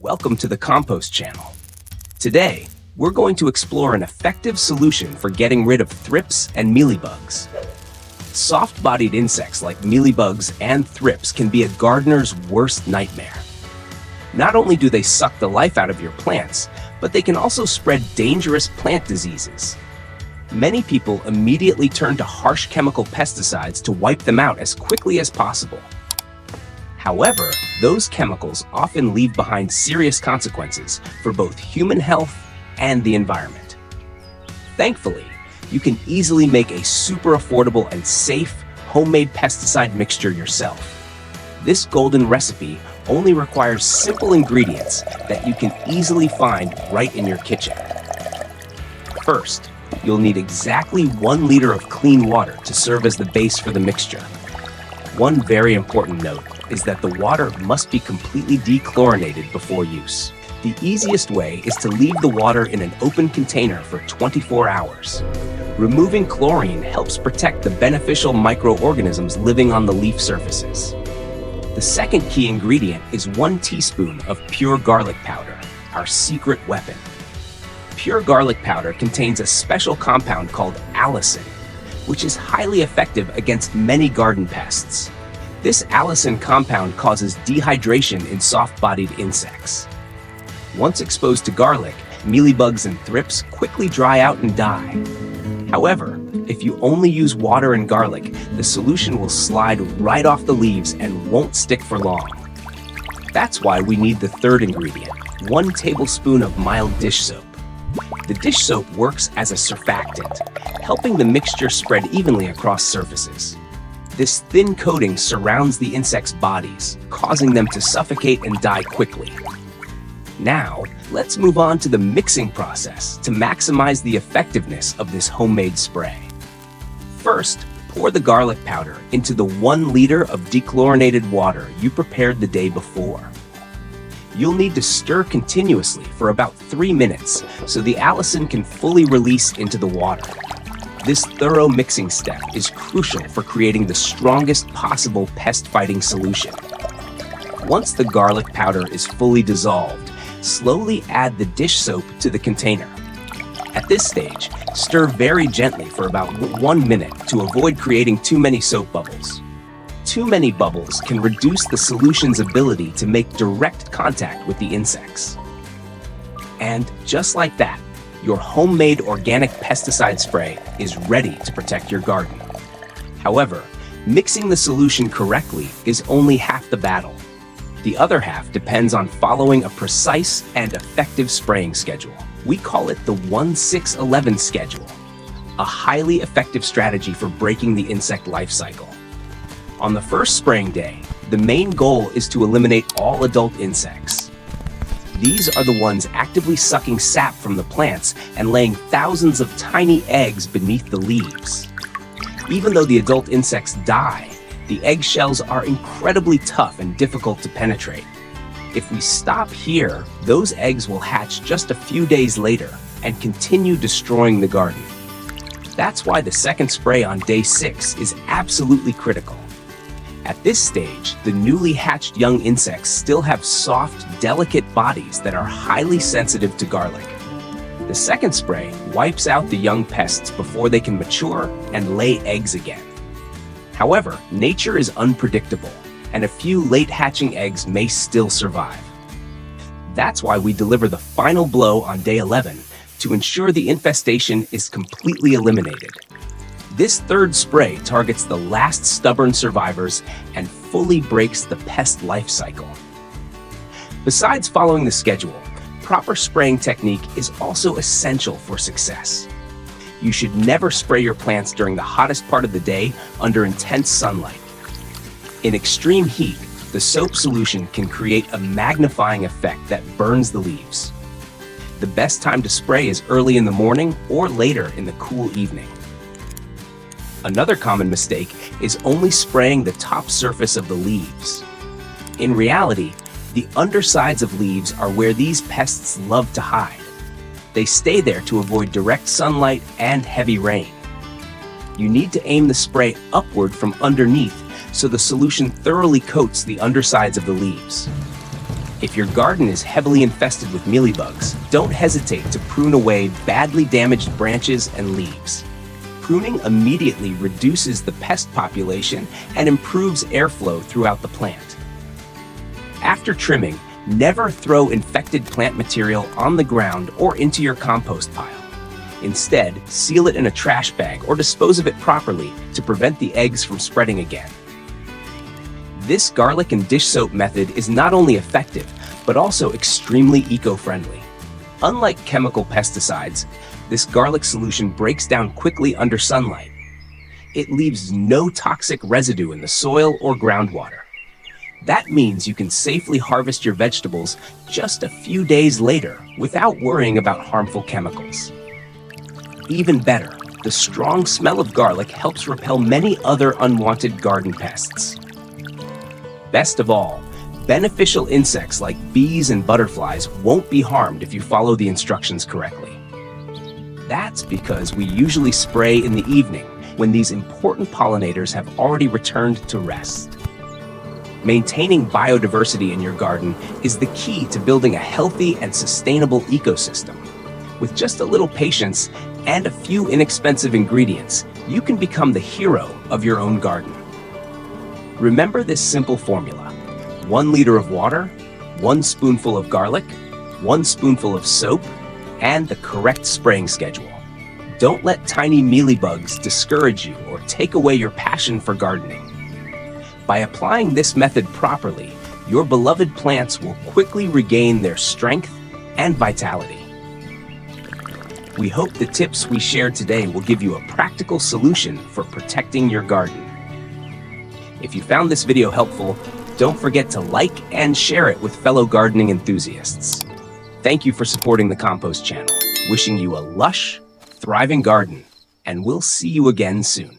Welcome to the Compost channel. Today, we're going to explore an effective solution for getting rid of thrips and mealybugs. Soft-bodied insects like mealybugs and thrips can be a gardener's worst nightmare. Not only do they suck the life out of your plants, but they can also spread dangerous plant diseases. Many people immediately turn to harsh chemical pesticides to wipe them out as quickly as possible. However, those chemicals often leave behind serious consequences for both human health and the environment. Thankfully, you can easily make a super affordable and safe homemade pesticide mixture yourself. This golden recipe only requires simple ingredients that you can easily find right in your kitchen. First, you'll need exactly 1 liter of clean water to serve as the base for the mixture. One very important note is that the water must be completely dechlorinated before use. The easiest way is to leave the water in an open container for 24 hours. Removing chlorine helps protect the beneficial microorganisms living on the leaf surfaces. The second key ingredient is 1 teaspoon of pure garlic powder, our secret weapon. Pure garlic powder contains a special compound called Allicin, which is highly effective against many garden pests. This Allicin compound causes dehydration in soft-bodied insects. Once exposed to garlic, mealybugs and thrips quickly dry out and die. However, if you only use water and garlic, the solution will slide right off the leaves and won't stick for long. That's why we need the third ingredient, 1 tablespoon of mild dish soap. The dish soap works as a surfactant, helping the mixture spread evenly across surfaces. This thin coating surrounds the insects' bodies, causing them to suffocate and die quickly. Now, let's move on to the mixing process to maximize the effectiveness of this homemade spray. First, pour the garlic powder into the 1 liter of dechlorinated water you prepared the day before. You'll need to stir continuously for about 3 minutes so the allicin can fully release into the water. This thorough mixing step is crucial for creating the strongest possible pest-fighting solution. Once the garlic powder is fully dissolved, slowly add the dish soap to the container. At this stage, stir very gently for about 1 minute to avoid creating too many soap bubbles. Too many bubbles can reduce the solution's ability to make direct contact with the insects. And just like that, your homemade organic pesticide spray is ready to protect your garden. However, mixing the solution correctly is only half the battle. The other half depends on following a precise and effective spraying schedule. We call it the 1-6-11 schedule, a highly effective strategy for breaking the insect life cycle. On the first spraying day, the main goal is to eliminate all adult insects. These are the ones actively sucking sap from the plants and laying thousands of tiny eggs beneath the leaves. Even though the adult insects die, the eggshells are incredibly tough and difficult to penetrate. If we stop here, those eggs will hatch just a few days later and continue destroying the garden. That's why the second spray on day 6 is absolutely critical. At this stage, the newly hatched young insects still have soft, delicate bodies that are highly sensitive to garlic. The second spray wipes out the young pests before they can mature and lay eggs again. However, nature is unpredictable, and a few late hatching eggs may still survive. That's why we deliver the final blow on day 11 to ensure the infestation is completely eliminated. This third spray targets the last stubborn survivors and fully breaks the pest life cycle. Besides following the schedule, proper spraying technique is also essential for success. You should never spray your plants during the hottest part of the day under intense sunlight. In extreme heat, the soap solution can create a magnifying effect that burns the leaves. The best time to spray is early in the morning or later in the cool evening. Another common mistake is only spraying the top surface of the leaves. In reality, the undersides of leaves are where these pests love to hide. They stay there to avoid direct sunlight and heavy rain. You need to aim the spray upward from underneath so the solution thoroughly coats the undersides of the leaves. If your garden is heavily infested with mealybugs, don't hesitate to prune away badly damaged branches and leaves. Pruning immediately reduces the pest population and improves airflow throughout the plant. After trimming, never throw infected plant material on the ground or into your compost pile. Instead, seal it in a trash bag or dispose of it properly to prevent the eggs from spreading again. This garlic and dish soap method is not only effective, but also extremely eco-friendly. Unlike chemical pesticides, this garlic solution breaks down quickly under sunlight. It leaves no toxic residue in the soil or groundwater. That means you can safely harvest your vegetables just a few days later without worrying about harmful chemicals. Even better, the strong smell of garlic helps repel many other unwanted garden pests. Best of all, beneficial insects like bees and butterflies won't be harmed if you follow the instructions correctly. That's because we usually spray in the evening when these important pollinators have already returned to rest. Maintaining biodiversity in your garden is the key to building a healthy and sustainable ecosystem. With just a little patience and a few inexpensive ingredients, you can become the hero of your own garden. Remember this simple formula: 1 liter of water, 1 spoonful of garlic, 1 spoonful of soap, and the correct spraying schedule. Don't let tiny mealybugs discourage you or take away your passion for gardening. By applying this method properly, your beloved plants will quickly regain their strength and vitality. We hope the tips we shared today will give you a practical solution for protecting your garden. If you found this video helpful, don't forget to like and share it with fellow gardening enthusiasts. Thank you for supporting the Compost channel. Wishing you a lush, thriving garden, and we'll see you again soon.